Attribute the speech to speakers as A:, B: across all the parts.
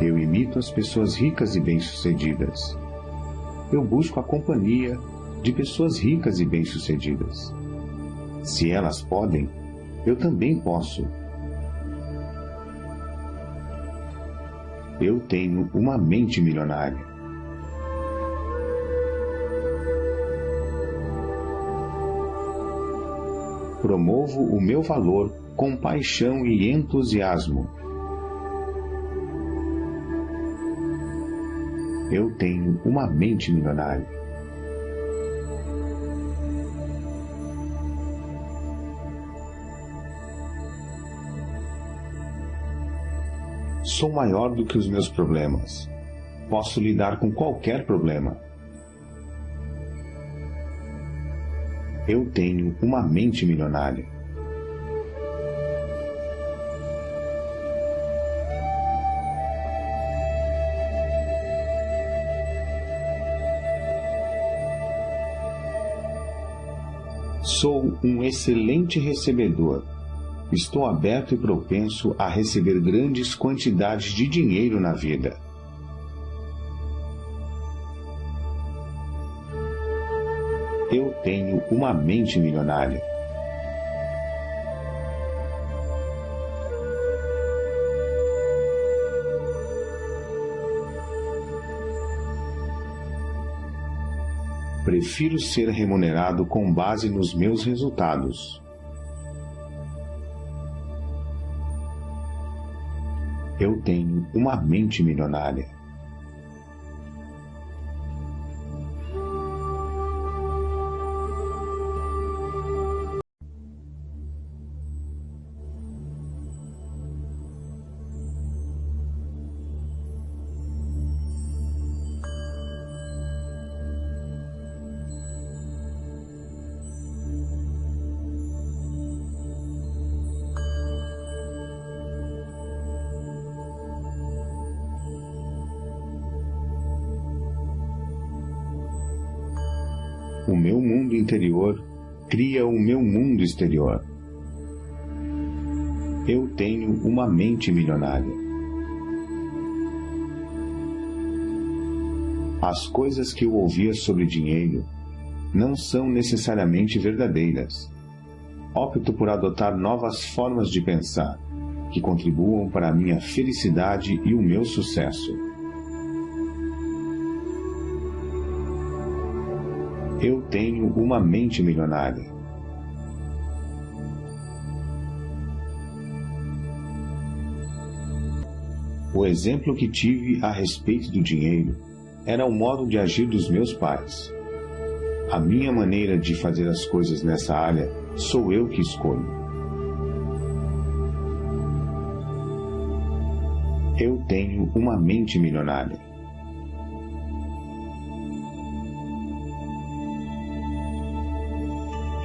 A: Eu imito as pessoas ricas e bem-sucedidas. Eu busco a companhia de pessoas ricas e bem-sucedidas. Se elas podem, eu também posso. Eu tenho uma mente milionária. Promovo o meu valor com paixão e entusiasmo. Eu tenho uma mente milionária. Sou maior do que os meus problemas. Posso lidar com qualquer problema. Eu tenho uma mente milionária. Sou um excelente recebedor. Estou aberto e propenso a receber grandes quantidades de dinheiro na vida. Eu tenho uma mente milionária. Prefiro ser remunerado com base nos meus resultados. Eu tenho uma mente milionária. O meu mundo interior cria o meu mundo exterior. Eu tenho uma mente milionária. As coisas que eu ouvia sobre dinheiro não são necessariamente verdadeiras. Opto por adotar novas formas de pensar que contribuam para a minha felicidade e o meu sucesso. Eu tenho uma mente milionária. O exemplo que tive a respeito do dinheiro era o modo de agir dos meus pais. A minha maneira de fazer as coisas nessa área sou eu que escolho. Eu tenho uma mente milionária.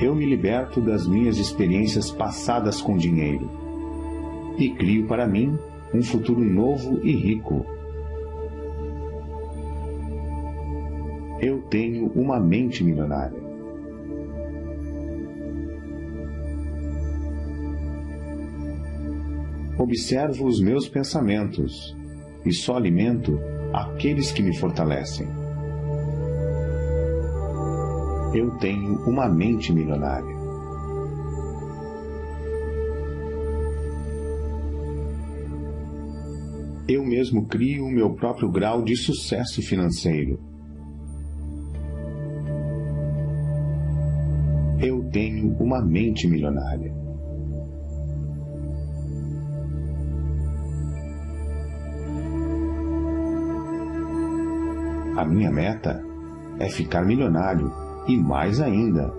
A: Eu me liberto das minhas experiências passadas com dinheiro e crio para mim um futuro novo e rico. Eu tenho uma mente milionária. Observo os meus pensamentos e só alimento aqueles que me fortalecem. Eu tenho uma mente milionária. Eu mesmo crio o meu próprio grau de sucesso financeiro. Eu tenho uma mente milionária. A minha meta é ficar milionário e mais ainda.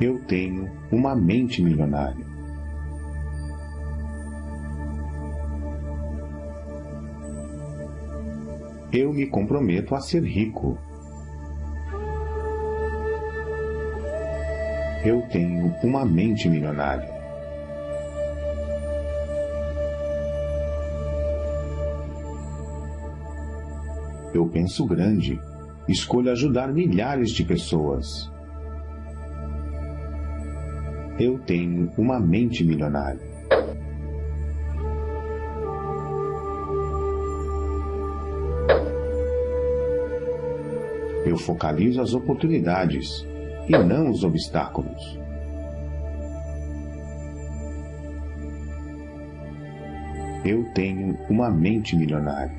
A: Eu tenho uma mente milionária. Eu me comprometo a ser rico. Eu tenho uma mente milionária. Eu penso grande, escolho ajudar milhares de pessoas. Eu tenho uma mente milionária. Eu focalizo as oportunidades e não os obstáculos. Eu tenho uma mente milionária.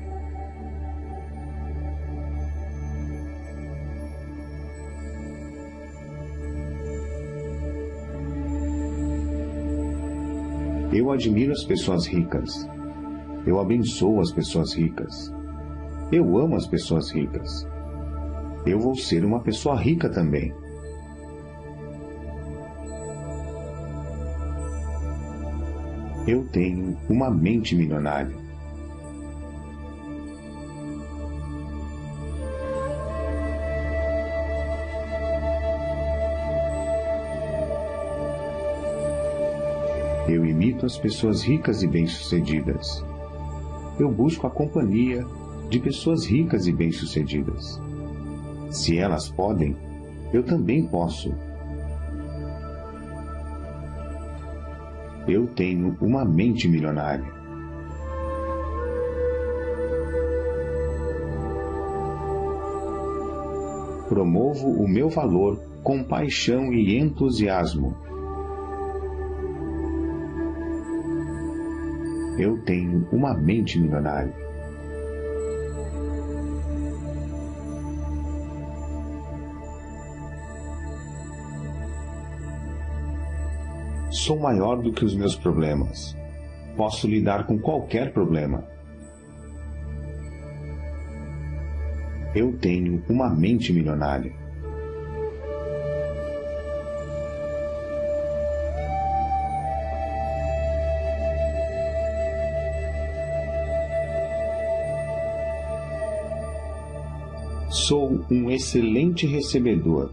A: Eu admiro as pessoas ricas. Eu abençoo as pessoas ricas. Eu amo as pessoas ricas. Eu vou ser uma pessoa rica também. Eu tenho uma mente milionária. Eu imito as pessoas ricas e bem-sucedidas. Eu busco a companhia de pessoas ricas e bem-sucedidas. Se elas podem, eu também posso. Eu tenho uma mente milionária. Promovo o meu valor com paixão e entusiasmo. Eu tenho uma mente milionária. Sou maior do que os meus problemas. Posso lidar com qualquer problema. Eu tenho uma mente milionária. Sou um excelente recebedor.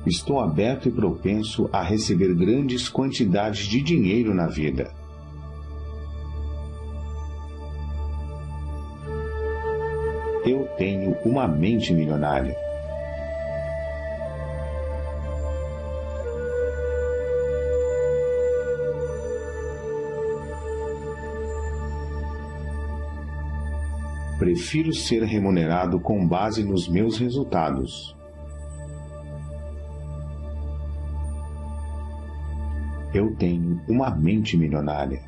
A: Estou aberto e propenso a receber grandes quantidades de dinheiro na vida. Eu tenho uma mente milionária. Prefiro ser remunerado com base nos meus resultados. Eu tenho uma mente milionária.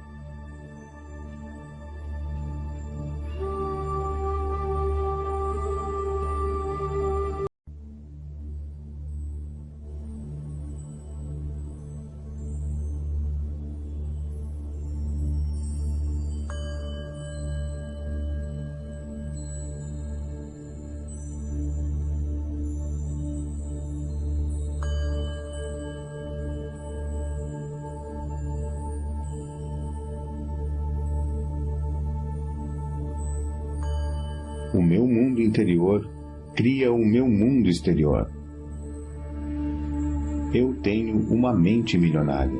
A: O meu mundo interior cria o meu mundo exterior. Eu tenho uma mente milionária.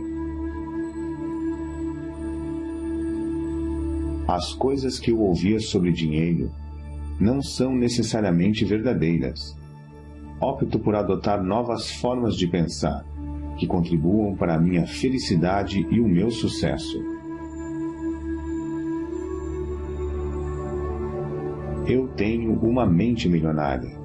A: As coisas que eu ouvia sobre dinheiro não são necessariamente verdadeiras. Opto por adotar novas formas de pensar, que contribuam para a minha felicidade e o meu sucesso. Eu tenho uma mente milionária.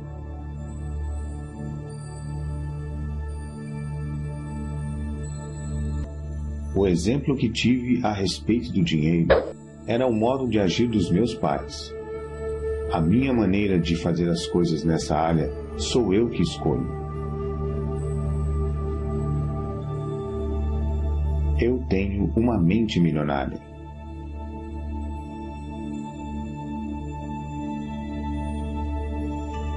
A: O exemplo que tive a respeito do dinheiro era o modo de agir dos meus pais. A minha maneira de fazer as coisas nessa área sou eu que escolho. Eu tenho uma mente milionária.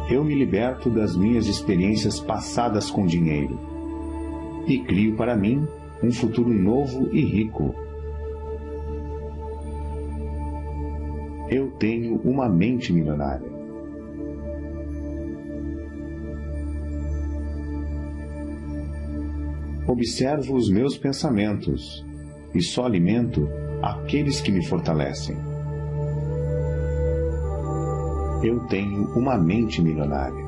A: Eu me liberto das minhas experiências passadas com dinheiro e crio para mim um futuro novo e rico. Eu tenho uma mente milionária. Observo os meus pensamentos e só alimento aqueles que me fortalecem. Eu tenho uma mente milionária.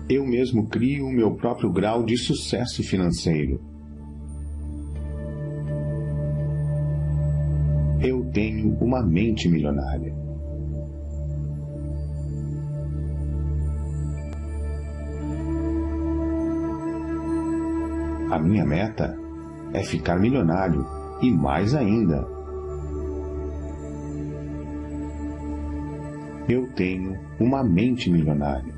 A: Eu mesmo crio o meu próprio grau de sucesso financeiro. Eu tenho uma mente milionária. A minha meta é ficar milionário e mais ainda. Eu tenho uma mente milionária.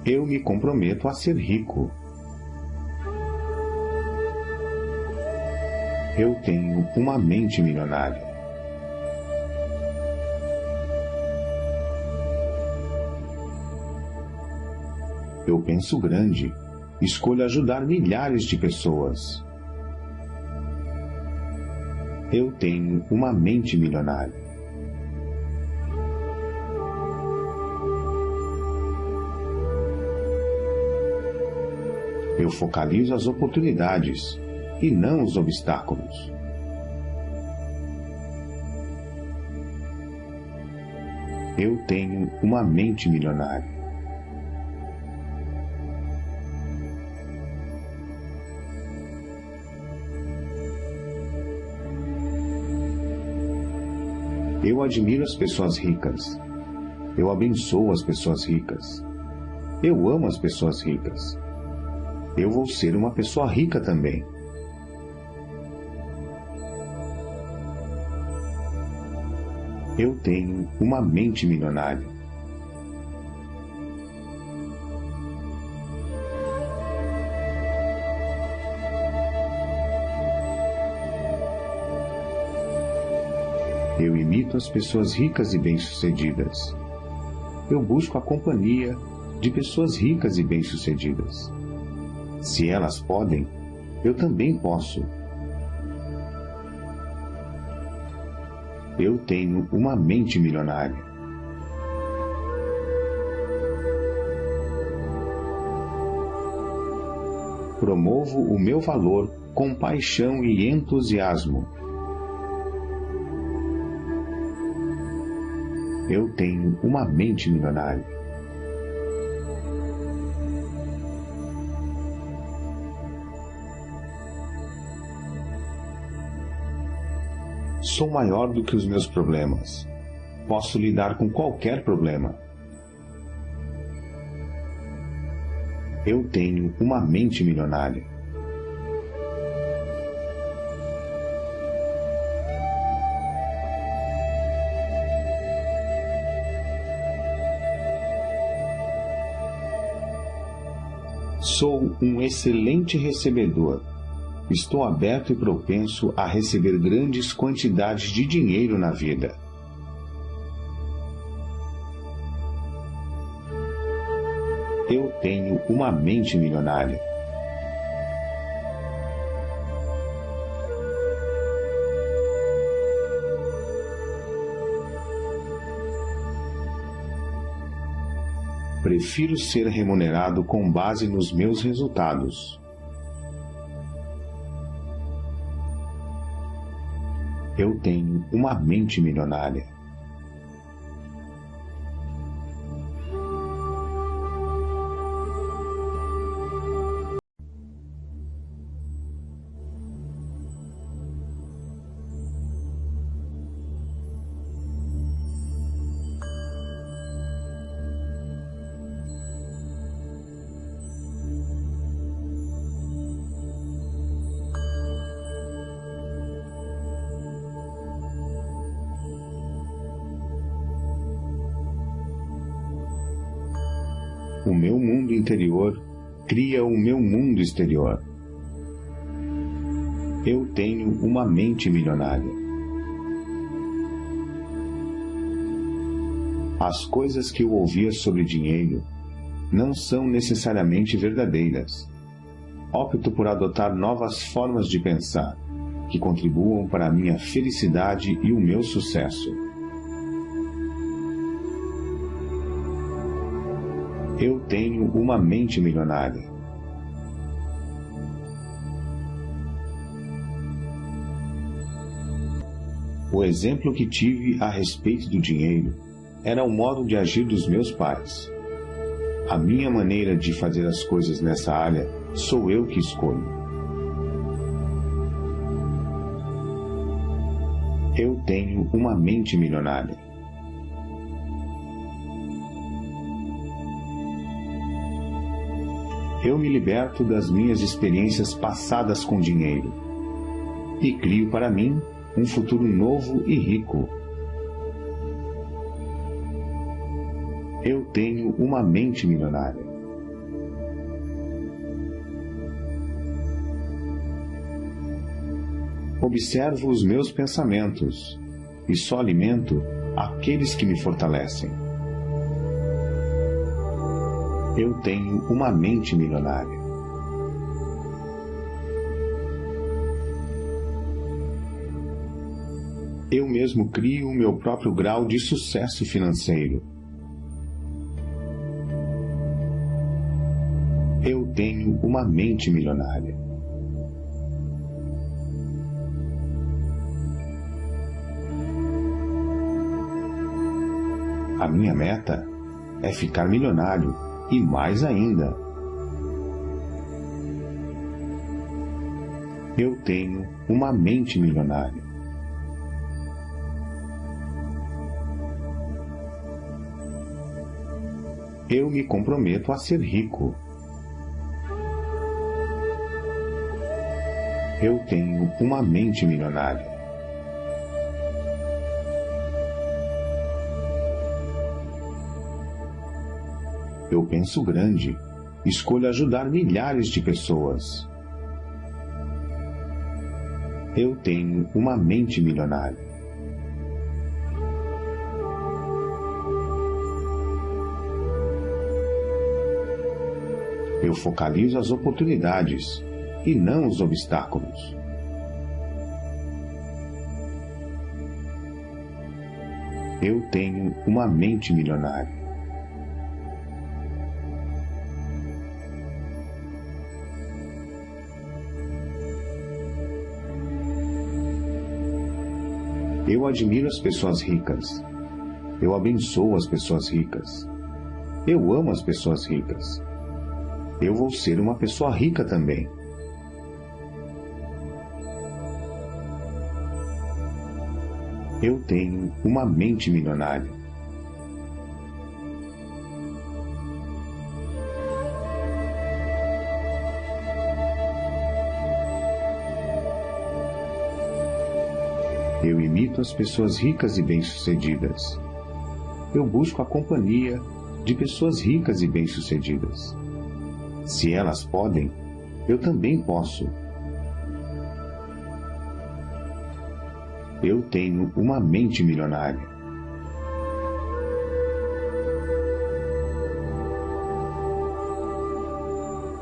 A: Eu me comprometo a ser rico. Eu tenho uma mente milionária. Eu penso grande, escolho ajudar milhares de pessoas. Eu tenho uma mente milionária. Eu focalizo as oportunidades e não os obstáculos. Eu tenho uma mente milionária. Eu admiro as pessoas ricas. Eu abençoo as pessoas ricas. Eu amo as pessoas ricas. Eu vou ser uma pessoa rica também. Eu tenho uma mente milionária. Eu imito as pessoas ricas e bem-sucedidas. Eu busco a companhia de pessoas ricas e bem-sucedidas. Se elas podem, eu também posso. Eu tenho uma mente milionária. Promovo o meu valor com paixão e entusiasmo. Eu tenho uma mente milionária. Sou maior do que os meus problemas. Posso lidar com qualquer problema. Eu tenho uma mente milionária. Sou um excelente recebedor. Estou aberto e propenso a receber grandes quantidades de dinheiro na vida. Eu tenho uma mente milionária. Prefiro ser remunerado com base nos meus resultados. Eu tenho uma mente milionária. O meu mundo interior cria o meu mundo exterior. Eu tenho uma mente milionária. As coisas que eu ouvia sobre dinheiro não são necessariamente verdadeiras. Opto por adotar novas formas de pensar, que contribuam para a minha felicidade e o meu sucesso. Eu tenho uma mente milionária. O exemplo que tive a respeito do dinheiro era o modo de agir dos meus pais. A minha maneira de fazer as coisas nessa área sou eu que escolho. Eu tenho uma mente milionária. Eu me liberto das minhas experiências passadas com dinheiro e crio para mim um futuro novo e rico. Eu tenho uma mente milionária. Observo os meus pensamentos e só alimento aqueles que me fortalecem. Eu tenho uma mente milionária. Eu mesmo crio o meu próprio grau de sucesso financeiro. Eu tenho uma mente milionária. A minha meta é ficar milionário e mais ainda. Eu tenho uma mente milionária. Eu me comprometo a ser rico. Eu tenho uma mente milionária. Eu penso grande, escolho ajudar milhares de pessoas. Eu tenho uma mente milionária. Eu focalizo as oportunidades e não os obstáculos. Eu tenho uma mente milionária. Eu admiro as pessoas ricas. Eu abençoo as pessoas ricas. Eu amo as pessoas ricas. Eu vou ser uma pessoa rica também. Eu tenho uma mente milionária. Eu imito as pessoas ricas e bem-sucedidas. Eu busco a companhia de pessoas ricas e bem-sucedidas. Se elas podem, eu também posso. Eu tenho uma mente milionária.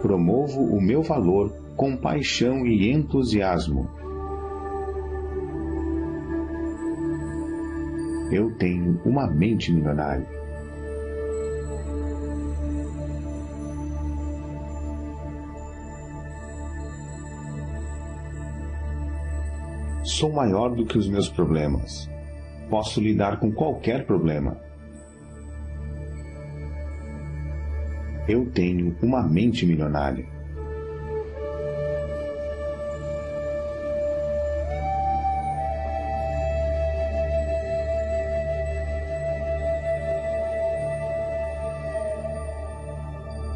A: Promovo o meu valor com paixão e entusiasmo. Eu tenho uma mente milionária. Sou maior do que os meus problemas. Posso lidar com qualquer problema. Eu tenho uma mente milionária.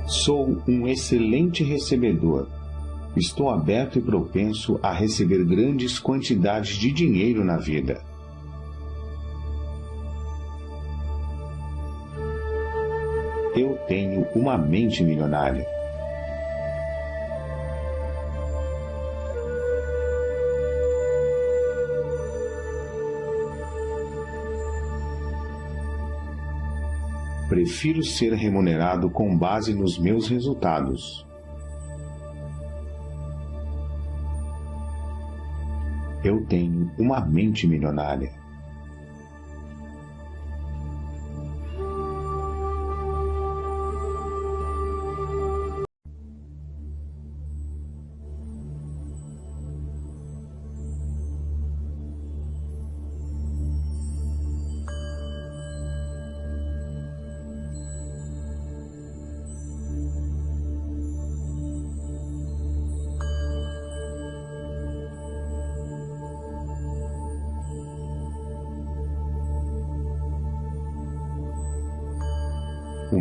A: Sou um excelente recebedor. Estou aberto e propenso a receber grandes quantidades de dinheiro na vida. Eu tenho uma mente milionária. Prefiro ser remunerado com base nos meus resultados. Eu tenho uma mente milionária.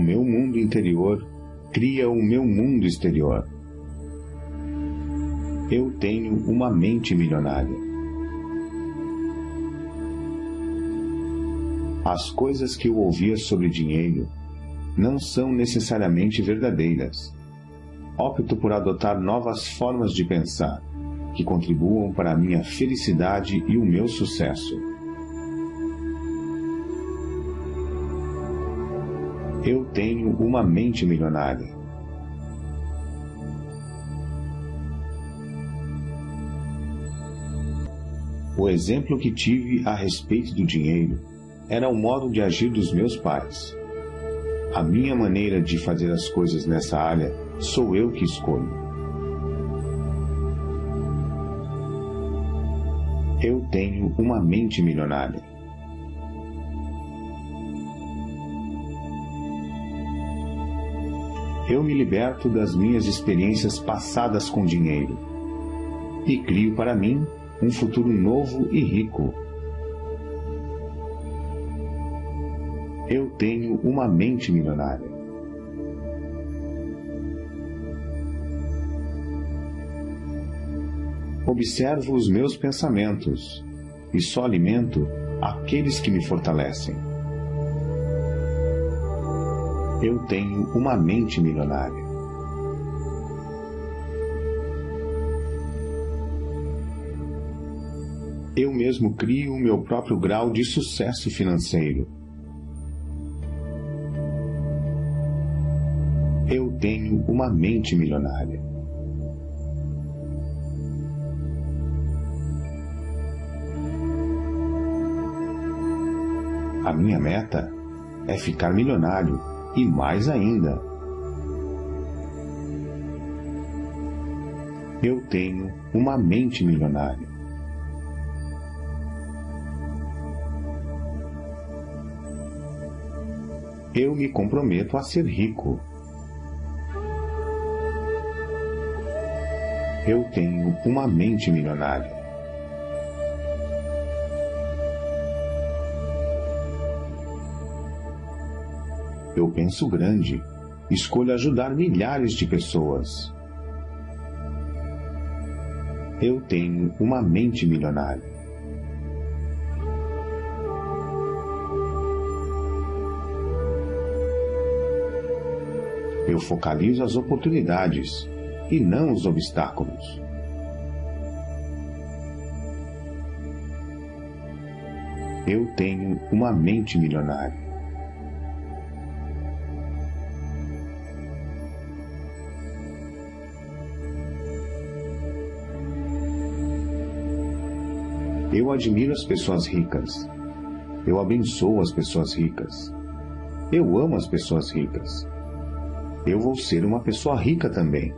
A: meu mundo interior cria o meu mundo exterior. Eu tenho uma mente milionária. As coisas que eu ouvia sobre dinheiro não são necessariamente verdadeiras. Opto por adotar novas formas de pensar, que contribuam para a minha felicidade e o meu sucesso. Eu tenho uma mente milionária. O exemplo que tive a respeito do dinheiro era o modo de agir dos meus pais. A minha maneira de fazer as coisas nessa área sou eu que escolho. Eu tenho uma mente milionária. Eu me liberto das minhas experiências passadas com dinheiro e crio para mim um futuro novo e rico. Eu tenho uma mente milionária. Observo os meus pensamentos e só alimento aqueles que me fortalecem. Eu tenho uma mente milionária. Eu mesmo crio o meu próprio grau de sucesso financeiro. Eu tenho uma mente milionária. A minha meta é ficar milionário e mais ainda. Eu tenho uma mente milionária. Eu me comprometo a ser rico. Eu tenho uma mente milionária. Eu penso grande, escolho ajudar milhares de pessoas. Eu tenho uma mente milionária. Eu focalizo as oportunidades e não os obstáculos. Eu tenho uma mente milionária. Eu admiro as pessoas ricas. Eu abençoo as pessoas ricas. Eu amo as pessoas ricas. Eu vou ser uma pessoa rica também.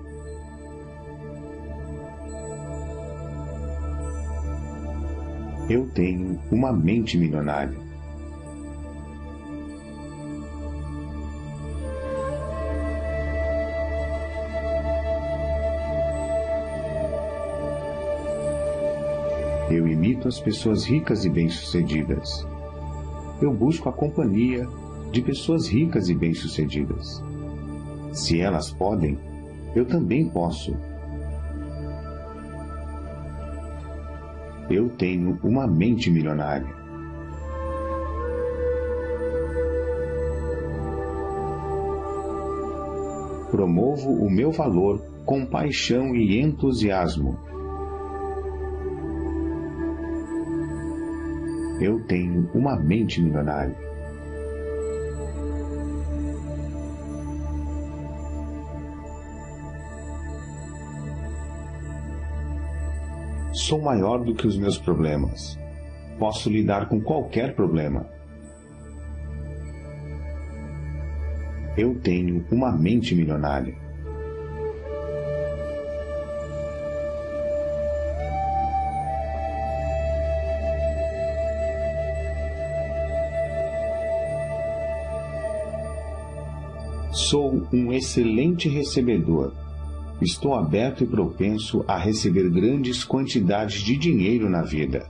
A: Eu tenho uma mente milionária. Eu imito as pessoas ricas e bem-sucedidas. Eu busco a companhia de pessoas ricas e bem-sucedidas. Se elas podem, eu também posso. Eu tenho uma mente milionária. Promovo o meu valor com paixão e entusiasmo. Eu tenho uma mente milionária. Sou maior do que os meus problemas. Posso lidar com qualquer problema. Eu tenho uma mente milionária. Sou um excelente recebedor. Estou aberto e propenso a receber grandes quantidades de dinheiro na vida.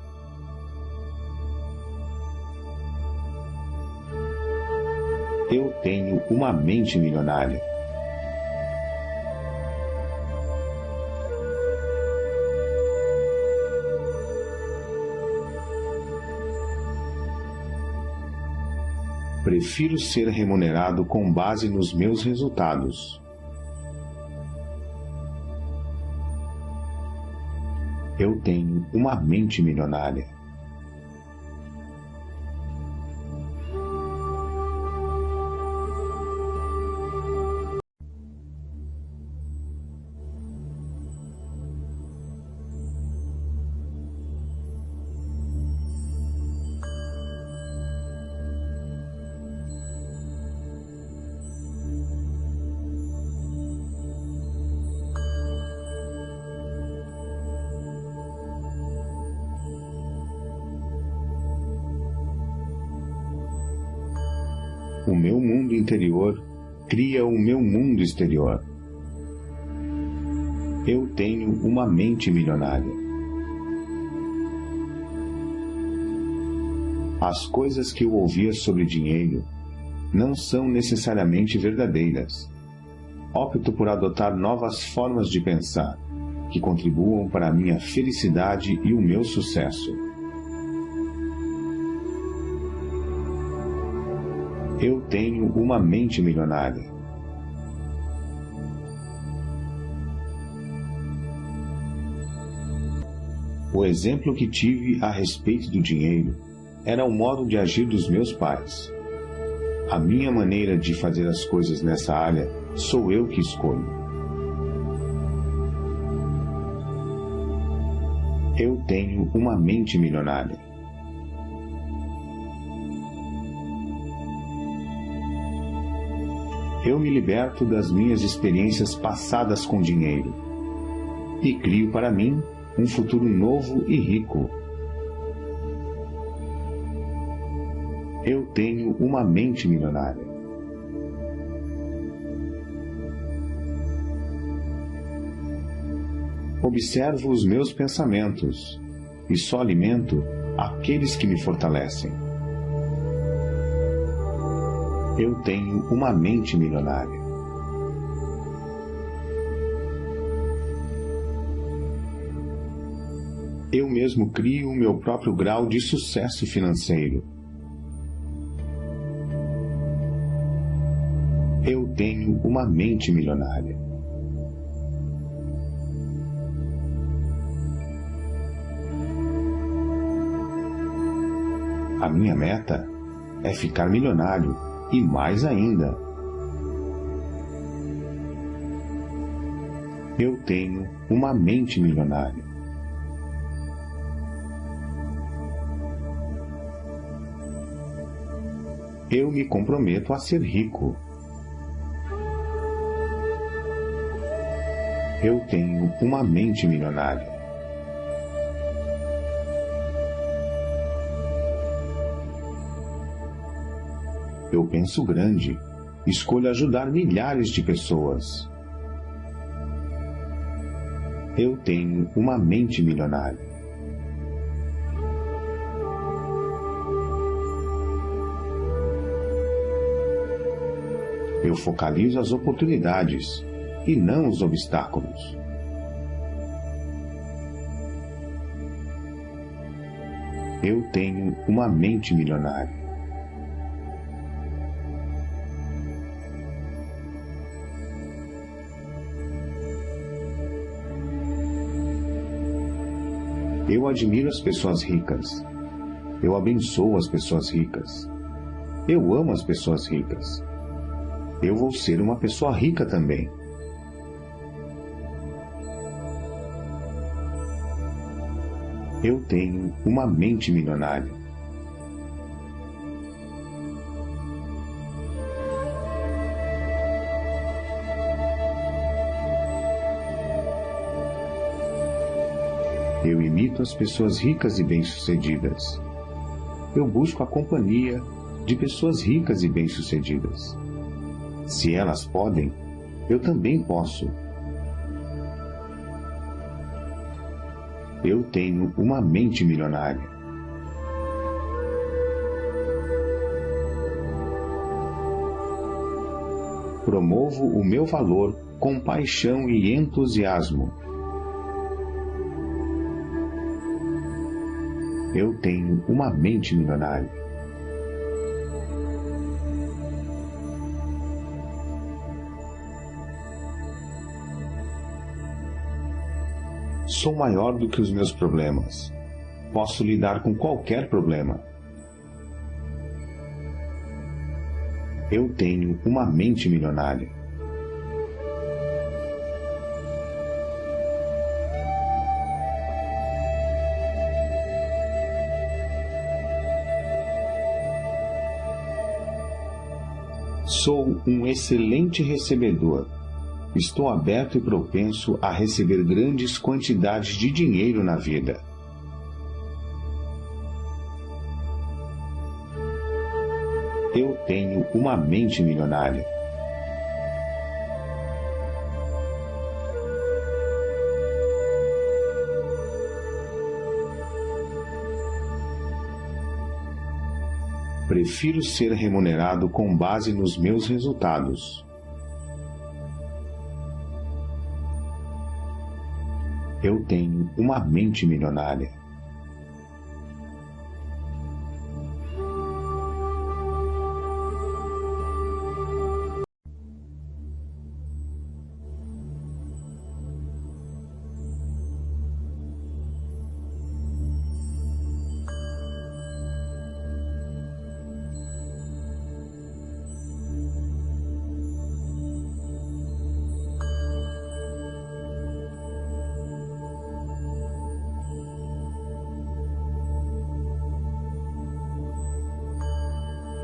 A: Eu tenho uma mente milionária. Prefiro ser remunerado com base nos meus resultados. Eu tenho uma mente milionária. O meu mundo interior cria o meu mundo exterior. Eu tenho uma mente milionária. As coisas que eu ouvia sobre dinheiro não são necessariamente verdadeiras. Opto por adotar novas formas de pensar que contribuam para a minha felicidade e o meu sucesso. Eu tenho uma mente milionária. O exemplo que tive a respeito do dinheiro era o modo de agir dos meus pais. A minha maneira de fazer as coisas nessa área sou eu que escolho. Eu tenho uma mente milionária. Eu me liberto das minhas experiências passadas com dinheiro e crio para mim um futuro novo e rico. Eu tenho uma mente milionária. Observo os meus pensamentos e só alimento aqueles que me fortalecem. Eu tenho uma mente milionária. Eu mesmo crio o meu próprio grau de sucesso financeiro. Eu tenho uma mente milionária. A minha meta é ficar milionário e mais ainda. Eu tenho uma mente milionária. Eu me comprometo a ser rico. Eu tenho uma mente milionária. Eu penso grande, escolho ajudar milhares de pessoas. Eu tenho uma mente milionária. Eu focalizo as oportunidades e não os obstáculos. Eu tenho uma mente milionária. Eu admiro as pessoas ricas. Eu abençoo as pessoas ricas. Eu amo as pessoas ricas. Eu vou ser uma pessoa rica também. Eu tenho uma mente milionária. Eu imito as pessoas ricas e bem-sucedidas. Eu busco a companhia de pessoas ricas e bem-sucedidas. Se elas podem, eu também posso. Eu tenho uma mente milionária. Promovo o meu valor com paixão e entusiasmo. Eu tenho uma mente milionária. Sou maior do que os meus problemas. Posso lidar com qualquer problema. Eu tenho uma mente milionária. Sou um excelente recebedor. Estou aberto e propenso a receber grandes quantidades de dinheiro na vida. Eu tenho uma mente milionária. Prefiro ser remunerado com base nos meus resultados. Eu tenho uma mente milionária.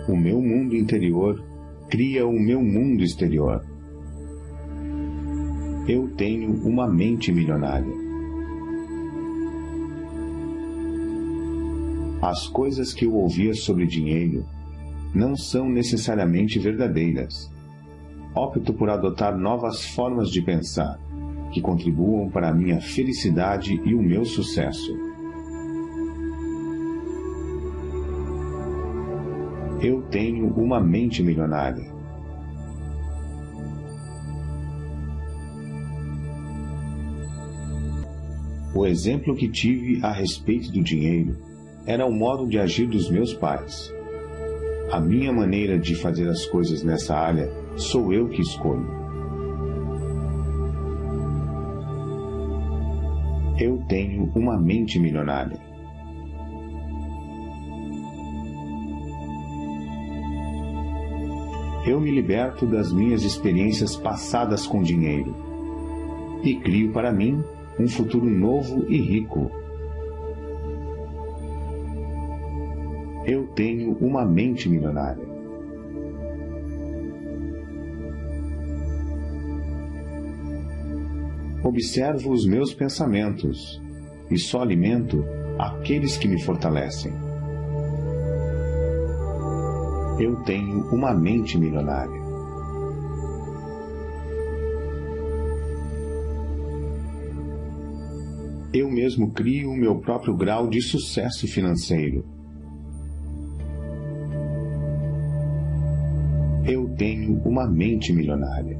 A: O meu mundo interior cria o meu mundo exterior. Eu tenho uma mente milionária. As coisas que eu ouvia sobre dinheiro não são necessariamente verdadeiras. Opto por adotar novas formas de pensar, que contribuam para a minha felicidade e o meu sucesso. Eu tenho uma mente milionária. O exemplo que tive a respeito do dinheiro era o modo de agir dos meus pais. A minha maneira de fazer as coisas nessa área sou eu que escolho. Eu tenho uma mente milionária. Eu me liberto das minhas experiências passadas com dinheiro e crio para mim um futuro novo e rico. Eu tenho uma mente milionária. Observo os meus pensamentos e só alimento aqueles que me fortalecem. Eu tenho uma mente milionária. Eu mesmo crio o meu próprio grau de sucesso financeiro. Eu tenho uma mente milionária.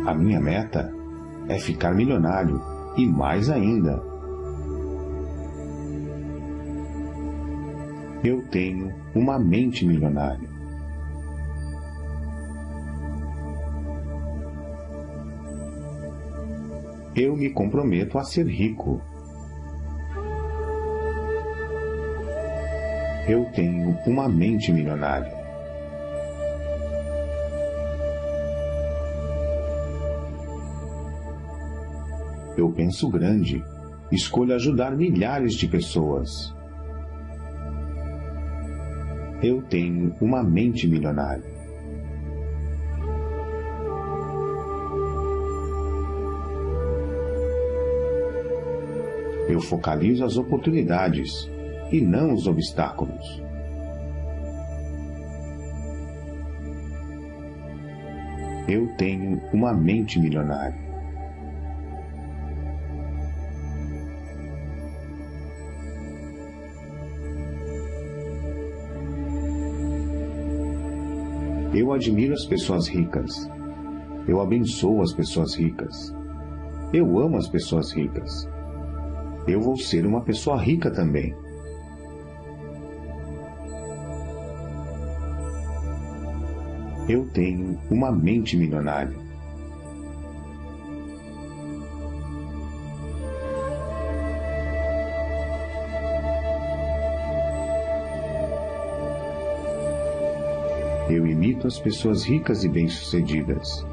A: A minha meta é ficar milionário e mais ainda. Eu tenho uma mente milionária. Eu me comprometo a ser rico. Eu tenho uma mente milionária. Eu penso grande, escolho ajudar milhares de pessoas. Eu tenho uma mente milionária. Eu focalizo as oportunidades e não os obstáculos. Eu tenho uma mente milionária. Eu admiro as pessoas ricas. Eu abençoo as pessoas ricas. Eu amo as pessoas ricas. Eu vou ser uma pessoa rica também. Eu tenho uma mente milionária. Eu imito as pessoas ricas e bem-sucedidas.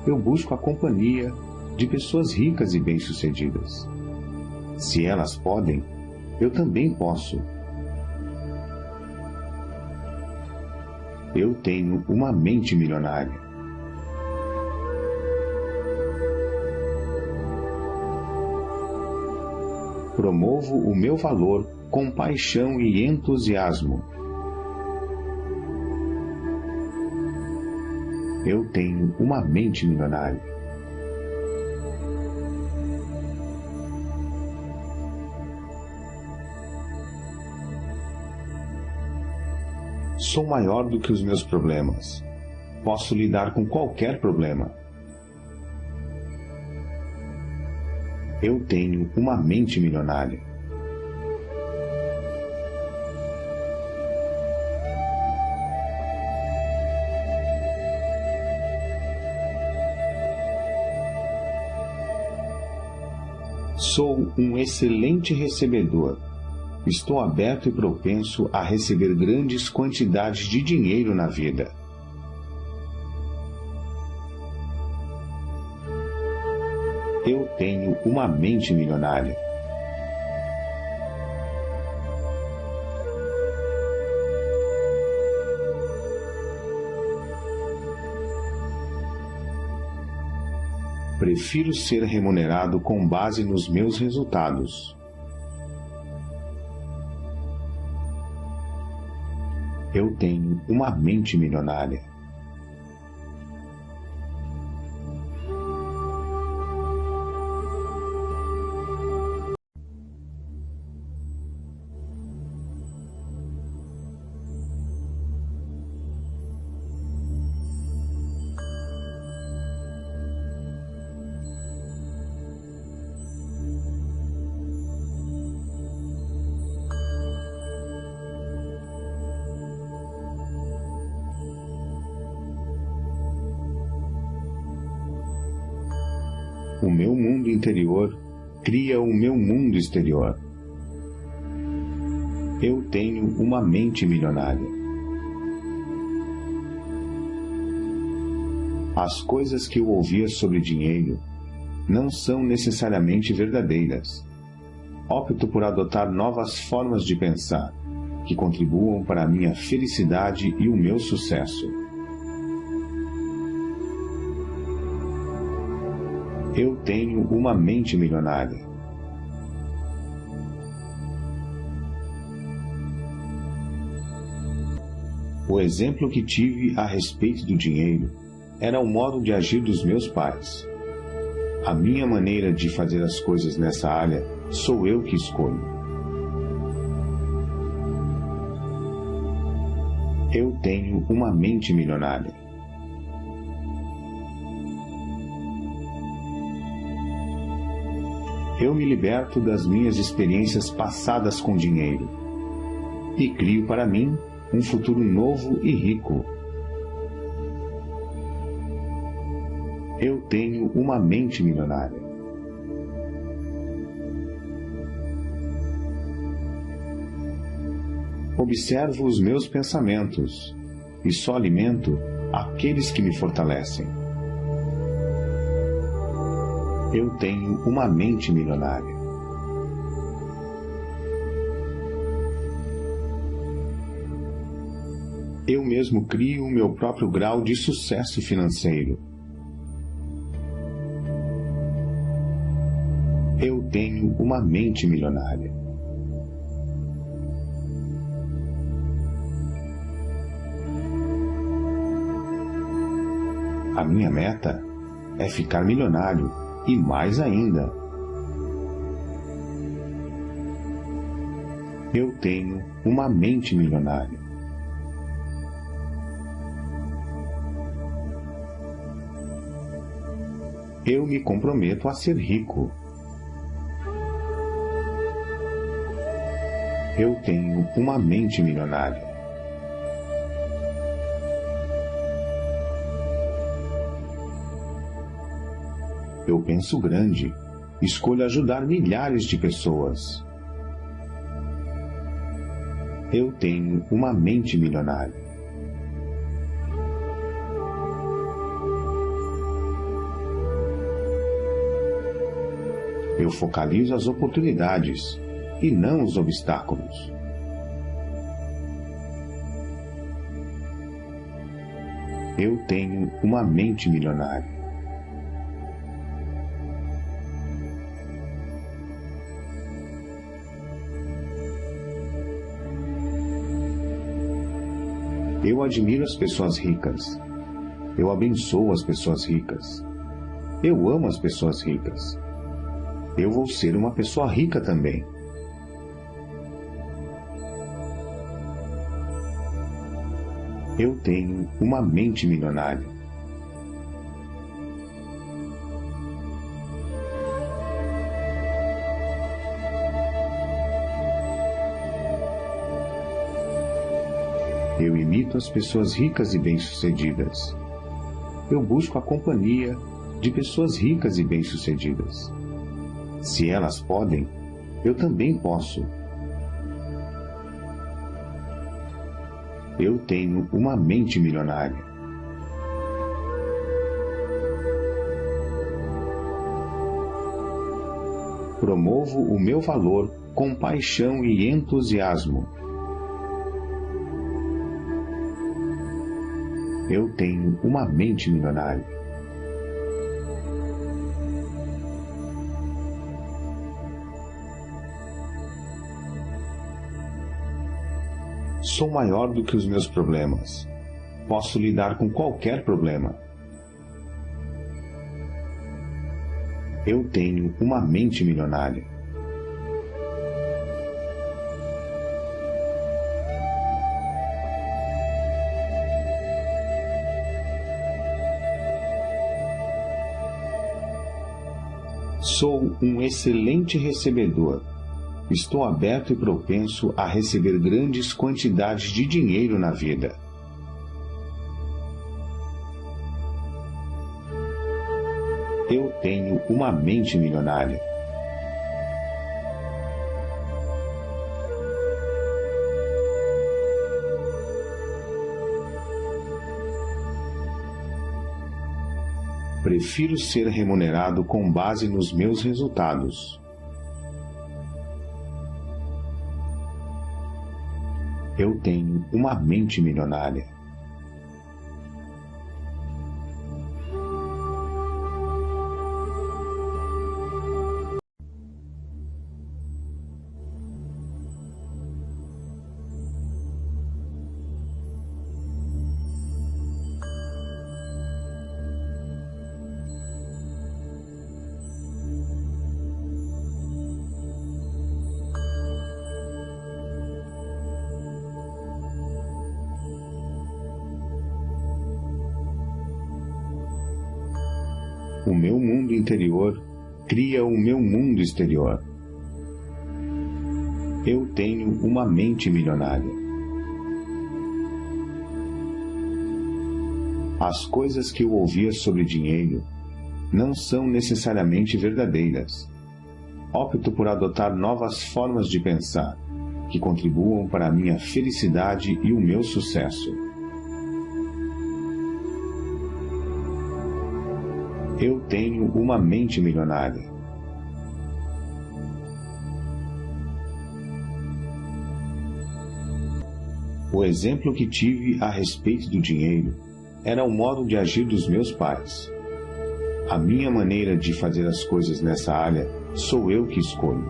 A: Eu busco a companhia de pessoas ricas e bem-sucedidas. Se elas podem, eu também posso. Eu tenho uma mente milionária. Promovo o meu valor com paixão e entusiasmo. Eu tenho uma mente milionária. Sou maior do que os meus problemas. Posso lidar com qualquer problema. Eu tenho uma mente milionária. Sou um excelente recebedor. Estou aberto e propenso a receber grandes quantidades de dinheiro na vida. Eu tenho uma mente milionária. Prefiro ser remunerado com base nos meus resultados. Eu tenho uma mente milionária. O meu mundo interior cria o meu mundo exterior. Eu tenho uma mente milionária. As coisas que eu ouvia sobre dinheiro não são necessariamente verdadeiras. Opto por adotar novas formas de pensar que contribuam para a minha felicidade e o meu sucesso. Eu tenho uma mente milionária. O exemplo que tive a respeito do dinheiro era o modo de agir dos meus pais. A minha maneira de fazer as coisas nessa área sou eu que escolho. Eu tenho uma mente milionária. Eu me liberto das minhas experiências passadas com dinheiro e crio para mim um futuro novo e rico. Eu tenho uma mente milionária. Observo os meus pensamentos e só alimento aqueles que me fortalecem. Eu tenho uma mente milionária. Eu mesmo crio o meu próprio grau de sucesso financeiro. Eu tenho uma mente milionária. A minha meta é ficar milionário e mais ainda. Eu tenho uma mente milionária. Eu me comprometo a ser rico. Eu tenho uma mente milionária. Eu penso grande. Escolho ajudar milhares de pessoas. Eu tenho uma mente milionária. Eu focalizo as oportunidades e não os obstáculos. Eu tenho uma mente milionária. Eu admiro as pessoas ricas. Eu abençoo as pessoas ricas. Eu amo as pessoas ricas. Eu vou ser uma pessoa rica também. Eu tenho uma mente milionária. Eu imito as pessoas ricas e bem-sucedidas. Eu busco a companhia de pessoas ricas e bem-sucedidas. Se elas podem, eu também posso. Eu tenho uma mente milionária. Promovo o meu valor com paixão e entusiasmo. Eu tenho uma mente milionária. Sou maior do que os meus problemas. Posso lidar com qualquer problema. Eu tenho uma mente milionária. Sou um excelente recebedor. Estou aberto e propenso a receber grandes quantidades de dinheiro na vida. Eu tenho uma mente milionária. Prefiro ser remunerado com base nos meus resultados. Eu tenho uma mente milionária. O meu mundo interior cria o meu mundo exterior. Eu tenho uma mente milionária. As coisas que eu ouvia sobre dinheiro não são necessariamente verdadeiras. Opto por adotar novas formas de pensar, que contribuam para a minha felicidade e o meu sucesso. Eu tenho uma mente milionária. O exemplo que tive a respeito do dinheiro era o modo de agir dos meus pais. A minha maneira de fazer as coisas nessa área sou eu que escolho.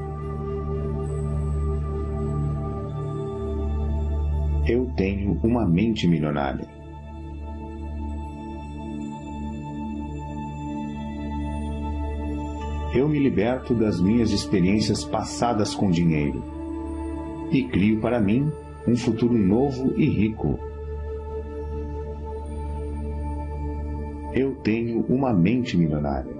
A: Eu tenho uma mente milionária. Eu me liberto das minhas experiências passadas com dinheiro e crio para mim um futuro novo e rico. Eu tenho uma mente milionária.